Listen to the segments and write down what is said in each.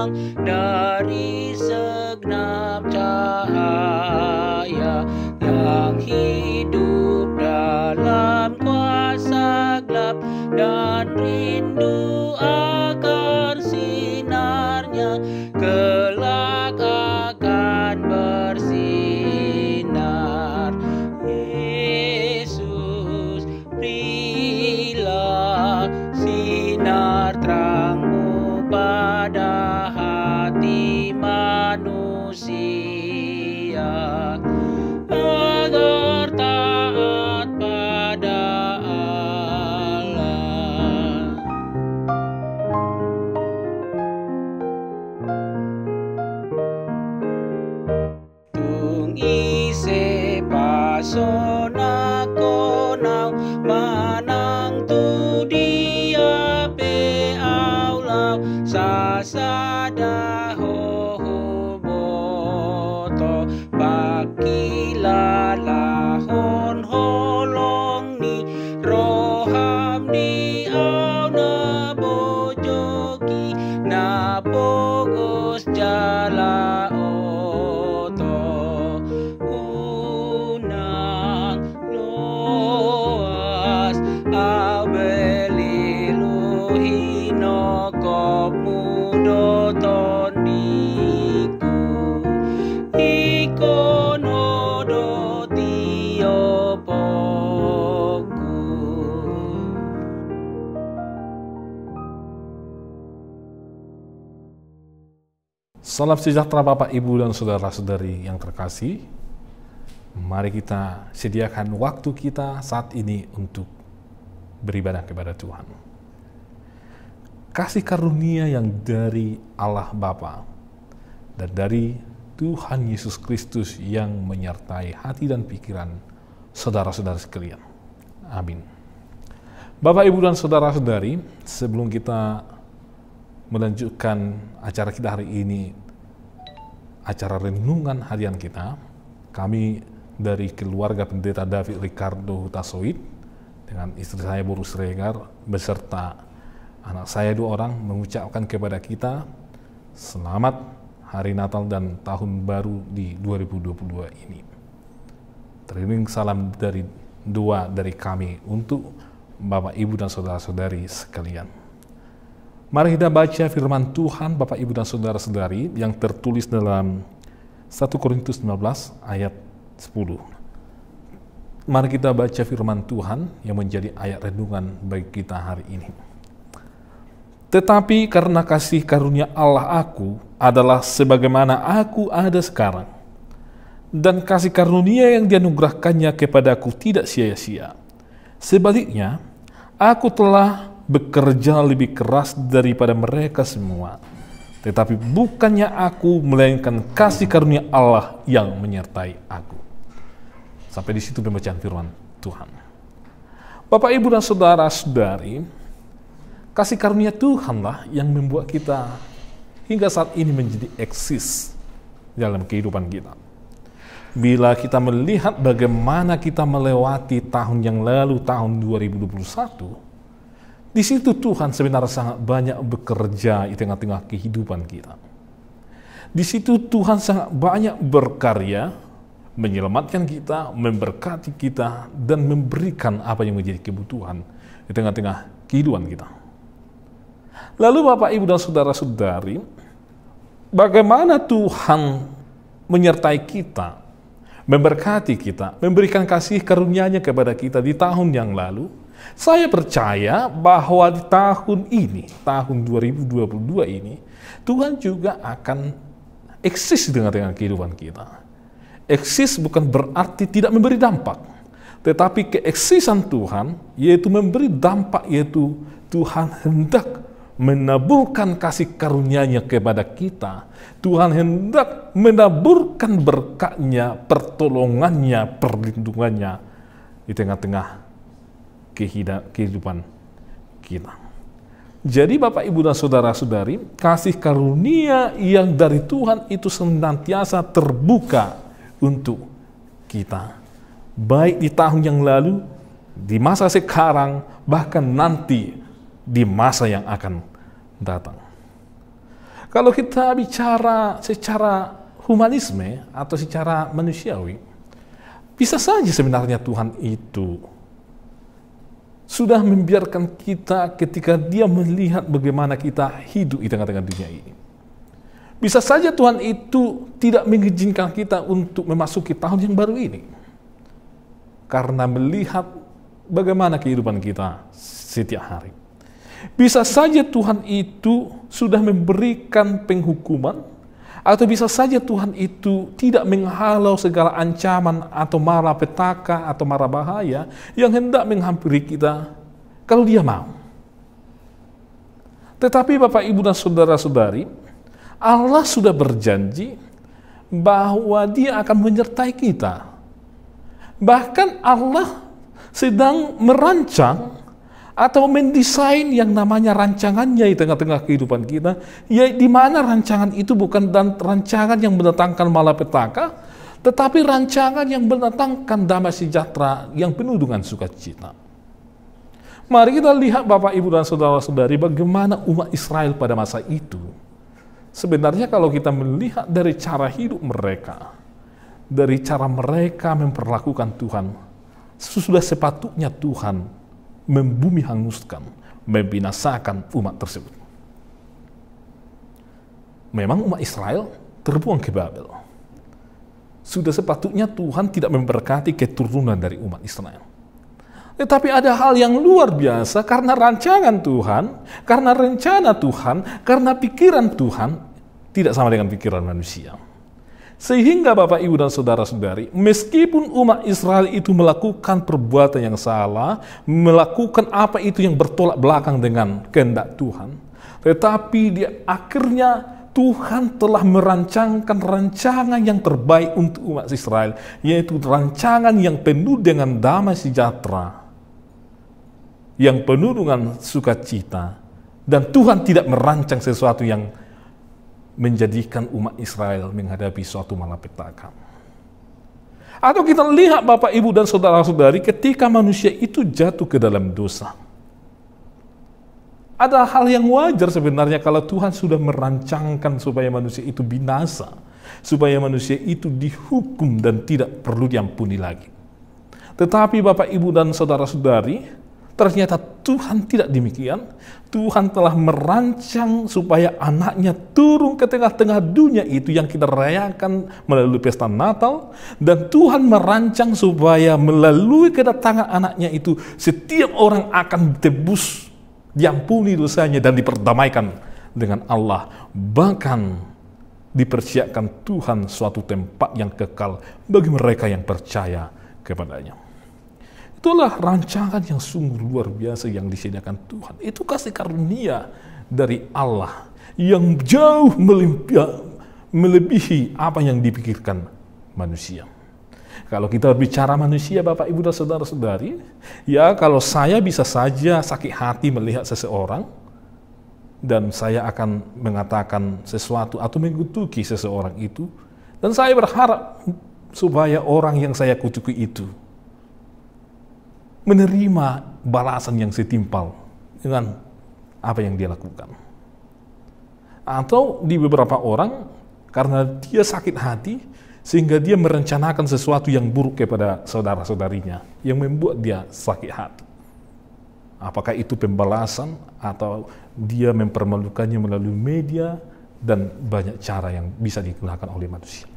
terang dari segenap cahaya yang hidup dalam kuasa gelap dan rindu akan sinarnya, kelak akan bersinar. Yesus, berilah sinar terang-Mu pada hati manusia, agar taat pada Allah. Tung ise pasona konau manang tu dia pe aulau sasada ho boto pakila lahon holong ni roham di au na bojoki na pogos jala oto unang loas au belilu hinokop mudo tondiku ikonodo tiopoku. Salam sejahtera Bapak, Ibu, dan saudara-saudari yang terkasih. Mari kita sediakan waktu kita saat ini untuk beribadah kepada Tuhan. Kasih karunia yang dari Allah Bapa dan dari Tuhan Yesus Kristus yang menyertai hati dan pikiran saudara-saudara sekalian. Amin. Bapak, Ibu, dan saudara-saudari, sebelum kita melanjutkan acara kita hari ini, acara renungan harian kita, kami dari keluarga Pendeta David Ricardo Hutasoid dengan istri saya Boru Sregar beserta anak saya 2 orang mengucapkan kepada kita selamat Hari Natal dan Tahun Baru di 2022 ini. Teriring salam dari doa dari kami untuk Bapak, Ibu, dan saudara-saudari sekalian. Mari kita baca firman Tuhan, Bapak, Ibu, dan saudara-saudari, yang tertulis dalam 1 Korintus 19 ayat 10. Mari kita baca firman Tuhan yang menjadi ayat renungan bagi kita hari ini. Tetapi karena kasih karunia Allah aku adalah sebagaimana aku ada sekarang, dan kasih karunia yang dianugerahkannya kepadaku tidak sia-sia. Sebaliknya, aku telah bekerja lebih keras daripada mereka semua. Tetapi bukannya aku, melainkan kasih karunia Allah yang menyertai aku. Sampai di situ pembacaan firman Tuhan. Bapak, Ibu, dan saudara-saudari, kasih karunia Tuhanlah yang membuat kita hingga saat ini menjadi eksis dalam kehidupan kita. Bila kita melihat bagaimana kita melewati tahun yang lalu, tahun 2021, di situ Tuhan sebenarnya sangat banyak bekerja di tengah-tengah kehidupan kita. Di situ Tuhan sangat banyak berkarya, menyelamatkan kita, memberkati kita, dan memberikan apa yang menjadi kebutuhan di tengah-tengah kehidupan kita. Lalu Bapak, Ibu, dan saudara-saudari, bagaimana Tuhan menyertai kita, memberkati kita, memberikan kasih karunia-Nya kepada kita di tahun yang lalu? Saya percaya bahwa di tahun ini, tahun 2022 ini, Tuhan juga akan eksis dengan kehidupan kita. Eksis bukan berarti tidak memberi dampak, tetapi keeksisan Tuhan, yaitu memberi dampak, yaitu Tuhan hendak menaburkan kasih karunia-Nya kepada kita. Tuhan hendak menaburkan berkat-Nya, pertolongan-Nya, perlindungan-Nya di tengah-tengah kehidupan kita. Jadi Bapak, Ibu, dan saudara-saudari, kasih karunia yang dari Tuhan itu senantiasa terbuka untuk kita. Baik di tahun yang lalu, di masa sekarang, bahkan nanti di masa yang akan datang. Kalau kita bicara secara humanisme atau secara manusiawi, bisa saja sebenarnya Tuhan itu sudah membiarkan kita ketika Dia melihat bagaimana kita hidup di tengah-tengah dunia ini. Bisa saja Tuhan itu tidak mengizinkan kita untuk memasuki tahun yang baru ini, karena melihat bagaimana kehidupan kita setiap hari. Bisa saja Tuhan itu sudah memberikan penghukuman, atau bisa saja Tuhan itu tidak menghalau segala ancaman atau mara petaka atau mara bahaya yang hendak menghampiri kita kalau Dia mau. Tetapi Bapak, Ibu, dan saudara-saudari, Allah sudah berjanji bahwa Dia akan menyertai kita. Bahkan Allah sedang merancang atau mendesain yang namanya rancangannya di tengah-tengah kehidupan kita, ya, di mana rancangan itu bukan rancangan yang mendatangkan malapetaka, tetapi rancangan yang mendatangkan damai sejahtera yang penuh dengan sukacita. Mari kita lihat Bapak, Ibu, dan saudara-saudari, bagaimana umat Israel pada masa itu. Sebenarnya kalau kita melihat dari cara hidup mereka, dari cara mereka memperlakukan Tuhan, sudah sepatutnya Tuhan membumi hanguskan, membinasakan umat tersebut. Memang umat Israel terbuang ke Babel. Sudah sepatutnya Tuhan tidak memberkati keturunan dari umat Israel. Tetapi ada hal yang luar biasa karena rancangan Tuhan, karena rencana Tuhan, karena pikiran Tuhan tidak sama dengan pikiran manusia. Sehingga Bapak, Ibu, dan saudara-saudari, meskipun umat Israel itu melakukan perbuatan yang salah, melakukan apa itu yang bertolak belakang dengan kehendak Tuhan, tetapi di akhirnya Tuhan telah merancangkan rancangan yang terbaik untuk umat Israel, yaitu rancangan yang penuh dengan damai sejahtera, yang penuh dengan sukacita, dan Tuhan tidak merancang sesuatu yang menjadikan umat Israel menghadapi suatu malapetaka. Atau kita lihat Bapak, Ibu, dan saudara-saudari, ketika manusia itu jatuh ke dalam dosa. Ada hal yang wajar sebenarnya kalau Tuhan sudah merancangkan supaya manusia itu binasa, supaya manusia itu dihukum dan tidak perlu diampuni lagi. Tetapi Bapak, Ibu, dan saudara-saudari, ternyata Tuhan tidak demikian. Tuhan telah merancang supaya anaknya turun ke tengah-tengah dunia itu yang kita rayakan melalui pesta Natal. Dan Tuhan merancang supaya melalui kedatangan anaknya itu setiap orang akan tebus, diampuni dosanya, dan diperdamaikan dengan Allah. Bahkan dipersiapkan Tuhan suatu tempat yang kekal bagi mereka yang percaya kepadanya. Itulah rancangan yang sungguh luar biasa yang disediakan Tuhan. Itu kasih karunia dari Allah yang jauh melebihi apa yang dipikirkan manusia. Kalau kita bicara manusia, Bapak, Ibu, dan saudara-saudari, ya, kalau saya bisa saja sakit hati melihat seseorang, dan saya akan mengatakan sesuatu atau mengutuki seseorang itu, dan saya berharap supaya orang yang saya kutuki itu menerima balasan yang setimpal dengan apa yang dia lakukan. Atau di beberapa orang, karena dia sakit hati, sehingga dia merencanakan sesuatu yang buruk kepada saudara-saudarinya, yang membuat dia sakit hati. Apakah itu pembalasan, atau dia mempermalukannya melalui media, dan banyak cara yang bisa digunakan oleh manusia.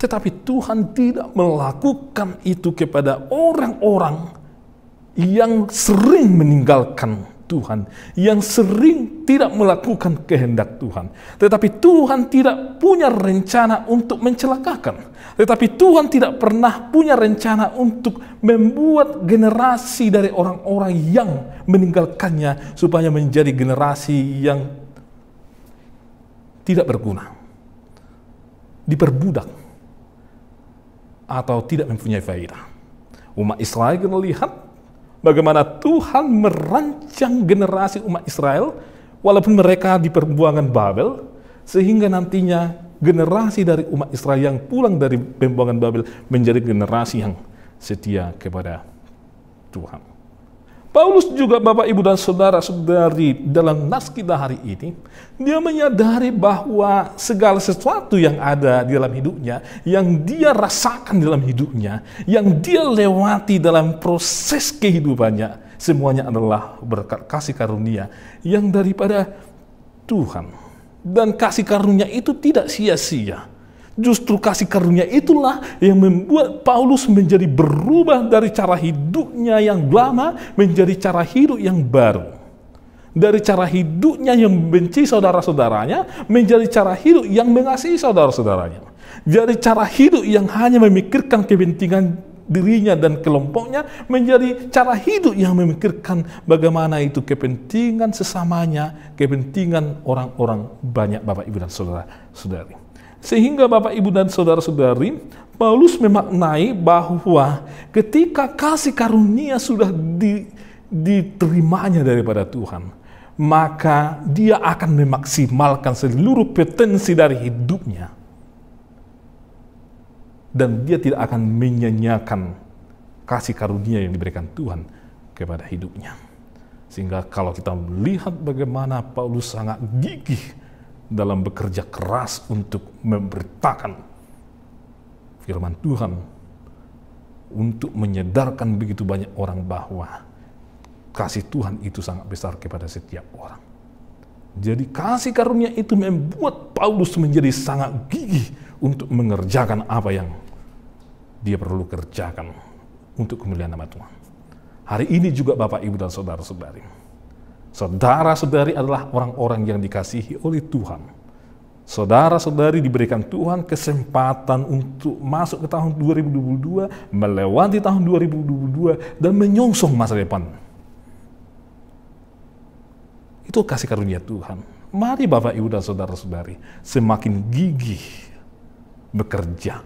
Tetapi Tuhan tidak melakukan itu kepada orang-orang yang sering meninggalkan Tuhan, yang sering tidak melakukan kehendak Tuhan. Tetapi Tuhan tidak punya rencana untuk mencelakakan. Tetapi Tuhan tidak pernah punya rencana untuk membuat generasi dari orang-orang yang meninggalkannya supaya menjadi generasi yang tidak berguna, diperbudak, atau tidak mempunyai faedah. Umat Israel kita lihat bagaimana Tuhan merancang generasi umat Israel walaupun mereka di perbuangan Babel, sehingga nantinya generasi dari umat Israel yang pulang dari pembuangan Babel menjadi generasi yang setia kepada Tuhan. Paulus juga Bapak Ibu dan Saudara-saudari dalam nas kita hari ini, dia menyadari bahwa segala sesuatu yang ada di dalam hidupnya, yang dia rasakan dalam hidupnya, yang dia lewati dalam proses kehidupannya, semuanya adalah berkat kasih karunia yang daripada Tuhan. Dan kasih karunia itu tidak sia-sia. Justru kasih karunia itulah yang membuat Paulus menjadi berubah dari cara hidupnya yang lama menjadi cara hidup yang baru. Dari cara hidupnya yang membenci saudara-saudaranya menjadi cara hidup yang mengasihi saudara-saudaranya. Dari cara hidup yang hanya memikirkan kepentingan dirinya dan kelompoknya menjadi cara hidup yang memikirkan bagaimana itu kepentingan sesamanya, kepentingan orang-orang banyak Bapak Ibu dan Saudara-saudari. Sehingga Bapak Ibu dan Saudara-saudari, Paulus memaknai bahwa ketika kasih karunia sudah diterimanya daripada Tuhan, maka dia akan memaksimalkan seluruh potensi dari hidupnya. Dan dia tidak akan menyanyiakan kasih karunia yang diberikan Tuhan kepada hidupnya. Sehingga kalau kita melihat bagaimana Paulus sangat gigih dalam bekerja keras untuk memberitakan firman Tuhan, untuk menyadarkan begitu banyak orang bahwa kasih Tuhan itu sangat besar kepada setiap orang. Jadi kasih karunia itu membuat Paulus menjadi sangat gigih untuk mengerjakan apa yang dia perlu kerjakan untuk kemuliaan nama Tuhan. Hari ini juga Bapak Ibu dan Saudara-saudari, saudara-saudari adalah orang-orang yang dikasihi oleh Tuhan. Saudara-saudari diberikan Tuhan kesempatan untuk masuk ke tahun 2022, melewati tahun 2022, dan menyongsong masa depan. Itu kasih karunia Tuhan. Mari Bapak Ibu dan Saudara-saudari semakin gigih bekerja.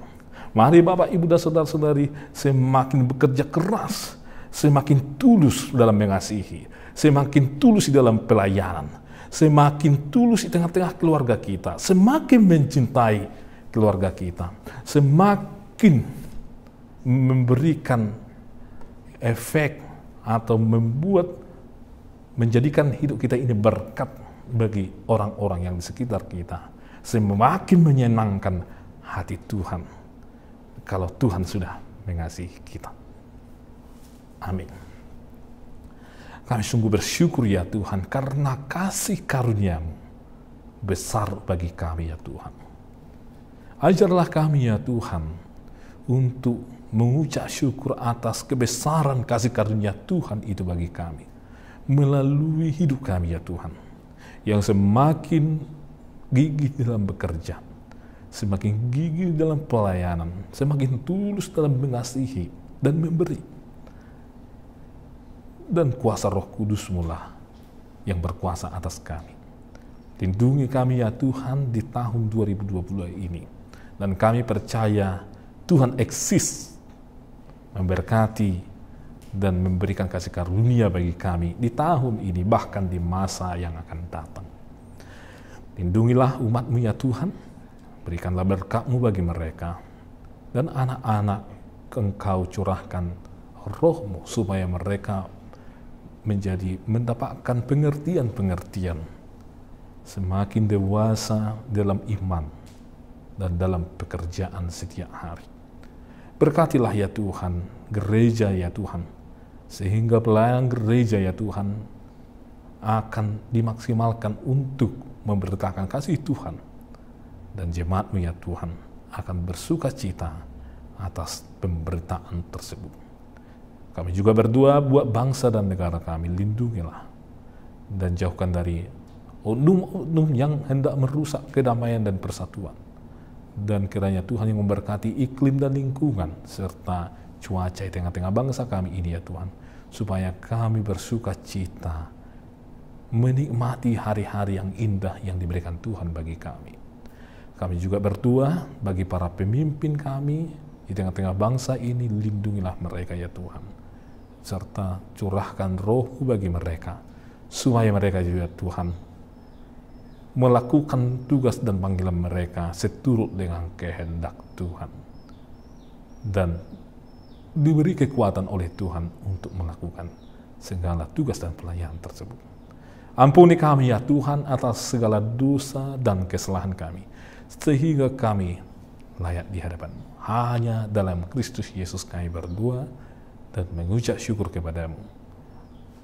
Mari Bapak Ibu dan Saudara-saudari semakin bekerja keras, semakin tulus dalam mengasihi, semakin tulus di dalam pelayanan, semakin tulus di tengah-tengah keluarga kita, semakin mencintai keluarga kita, semakin memberikan efek atau menjadikan hidup kita ini berkat bagi orang-orang yang di sekitar kita, semakin menyenangkan hati Tuhan kalau Tuhan sudah mengasihi kita. Amin. Kami sungguh bersyukur ya Tuhan karena kasih karunia-Mu besar bagi kami ya Tuhan. Ajarlah kami ya Tuhan untuk mengucap syukur atas kebesaran kasih karunia Tuhan itu bagi kami melalui hidup kami ya Tuhan, yang semakin gigih dalam bekerja, semakin gigih dalam pelayanan, semakin tulus dalam mengasihi dan memberi. Dan kuasa Roh Kudus mula yang berkuasa atas kami. Lindungi kami ya Tuhan di tahun 2022 ini. Dan kami percaya Tuhan eksis memberkati dan memberikan kasih karunia bagi kami di tahun ini, bahkan di masa yang akan datang. Lindungilah umat-Mu ya Tuhan, berikanlah berkat-Mu bagi mereka, dan anak-anak Engkau curahkan Roh-Mu supaya mereka mendapatkan pengertian-pengertian, semakin dewasa dalam iman dan dalam pekerjaan setiap hari. Berkatilah ya Tuhan gereja ya Tuhan, sehingga pelayanan gereja ya Tuhan akan dimaksimalkan untuk memberitakan kasih Tuhan, dan jemaat-Mu ya Tuhan akan bersuka cita atas pemberitaan tersebut. Kami juga berdoa buat bangsa dan negara kami, lindungilah dan jauhkan dari oknum-oknum yang hendak merusak kedamaian dan persatuan. Dan kiranya Tuhan yang memberkati iklim dan lingkungan serta cuaca di tengah-tengah bangsa kami ini ya Tuhan, supaya kami bersuka cita menikmati hari-hari yang indah yang diberikan Tuhan bagi kami. Kami juga berdoa bagi para pemimpin kami di tengah-tengah bangsa ini, lindungilah mereka ya Tuhan, serta curahkan Roh-Mu bagi mereka, supaya mereka juga Tuhan melakukan tugas dan panggilan mereka seturut dengan kehendak Tuhan, dan diberi kekuatan oleh Tuhan untuk melakukan segala tugas dan pelayanan tersebut. Ampuni kami ya Tuhan atas segala dosa dan kesalahan kami, sehingga kami layak di hadapan-Mu. Hanya dalam Kristus Yesus kami berdoa dan mengucap syukur kepadamu.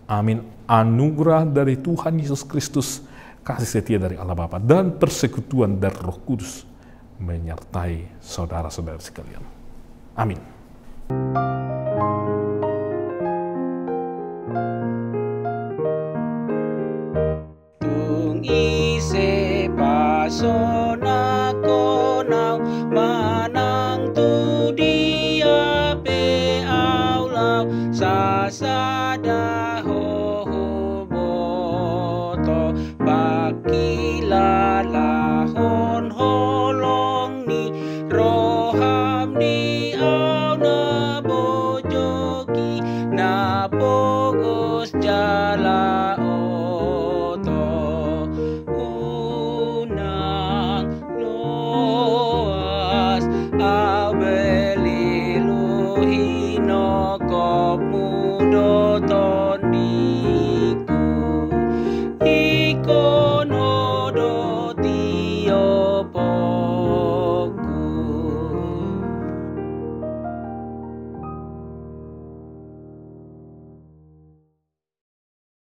Amin. Anugerah dari Tuhan Yesus Kristus, kasih setia dari Allah Bapa, dan persekutuan dari Roh Kudus menyertai saudara-saudara sekalian. Amin. Tung ise pasona ko